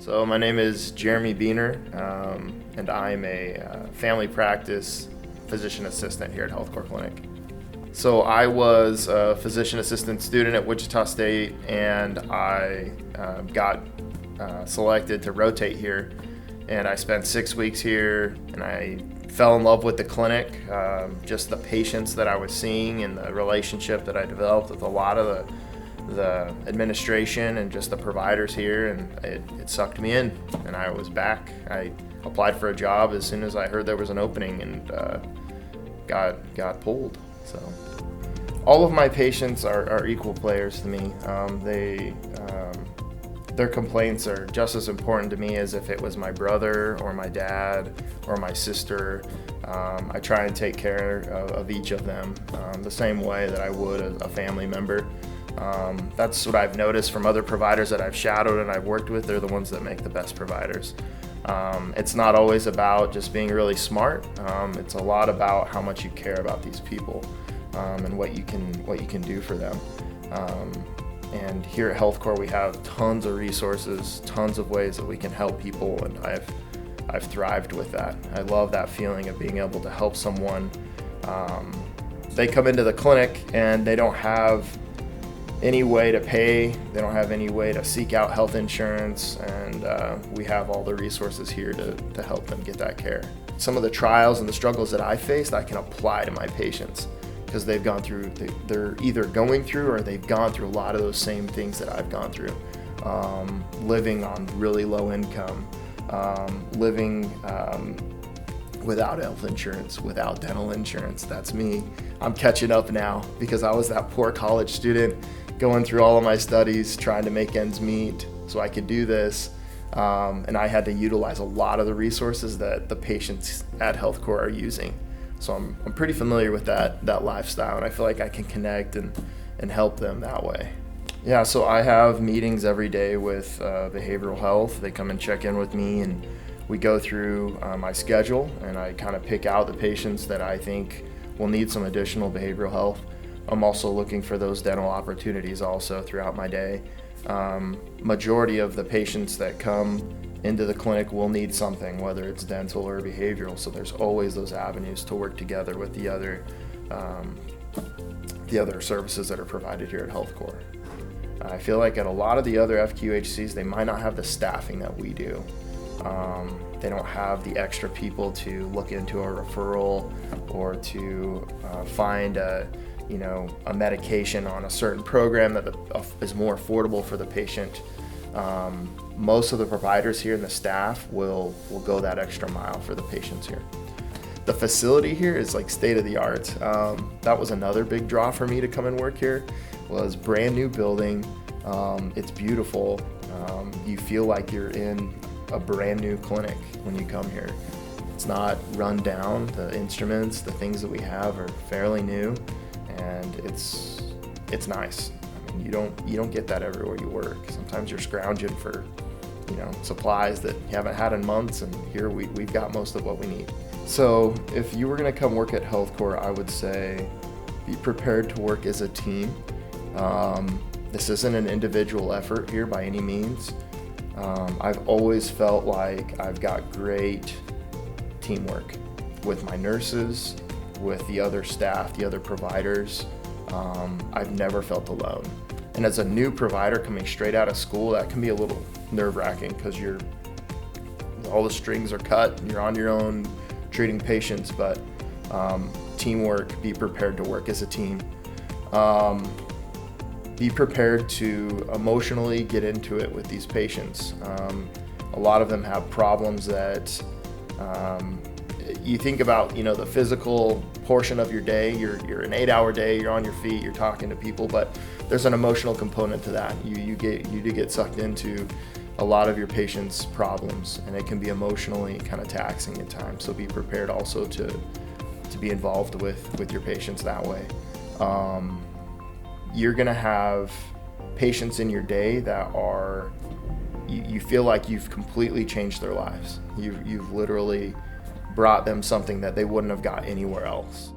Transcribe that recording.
So my name is Jeremy Buehner, and I'm a family practice physician assistant here at HealthCore Clinic. So I was a physician assistant student at Wichita State, and I got selected to rotate here, and I spent 6 weeks here, and I fell in love with the clinic, just the patients that I was seeing and the relationship that I developed with a lot of the administration and just the providers here, and it sucked me in, and I was back. I applied for a job as soon as I heard there was an opening, and got pulled. So all of my patients are equal players to me. Their complaints are just as important to me as if it was my brother or my dad or my sister. I try and take care of each of them the same way that I would a family member. That's what I've noticed from other providers that I've shadowed and I've worked with. They're the ones that make the best providers. It's not always about just being really smart. It's a lot about how much you care about these people and what you can do for them. And here at HealthCore, we have tons of resources, tons of ways that we can help people, and I've thrived with that. I love that feeling of being able to help someone. They come into the clinic and they don't have any way to pay, they don't have any way to seek out health insurance, and we have all the resources here to help them get that care. Some of the trials and the struggles that I faced, I can apply to my patients because they've gone through, they're either going through or they've gone through a lot of those same things that I've gone through. Living on really low income, living without health insurance, without dental insurance. That's me. I'm catching up now because I was that poor college student going through all of my studies, trying to make ends meet so I could do this. And I had to utilize a lot of the resources that the patients at HealthCore are using. So I'm pretty familiar with that lifestyle, and I feel like I can connect and help them that way. Yeah, so I have meetings every day with behavioral health. They come and check in with me, and we go through my schedule, and I kind of pick out the patients that I think will need some additional behavioral health. I'm also looking for those dental opportunities also throughout my day. Majority of the patients that come into the clinic will need something, whether it's dental or behavioral, so there's always those avenues to work together with the other services that are provided here at HealthCore. I feel like at a lot of the other FQHCs, they might not have the staffing that we do. They don't have the extra people to look into a referral or to find a medication on a certain program that is more affordable for the patient. Most of the providers here and the staff will go that extra mile for the patients here. The facility here is like state of the art. That was another big draw for me to come and work here. Was brand new building. It's beautiful. You feel like you're in a brand new clinic when you come here. It's not run down. The instruments, the things that we have are fairly new, and it's nice. I mean, you don't get that everywhere you work. Sometimes you're scrounging for supplies that you haven't had in months, and here we've got most of what we need. So if you were going to come work at HealthCore, I would say be prepared to work as a team. This isn't an individual effort here by any means. I've always felt like I've got great teamwork with my nurses, with the other staff, the other providers. I've never felt alone. And as a new provider coming straight out of school, that can be a little nerve-wracking because all the strings are cut, you're on your own treating patients, but teamwork, be prepared to work as a team. Be prepared to emotionally get into it with these patients. A lot of them have problems that you think about, the physical portion of your day. You're an 8-hour day, you're on your feet, you're talking to people, but there's an emotional component to that. You do get sucked into a lot of your patients' problems, and it can be emotionally kind of taxing at times. So be prepared also to be involved with your patients that way. You're gonna have patients in your day that are, you feel like you've completely changed their lives. You've literally brought them something that they wouldn't have got anywhere else.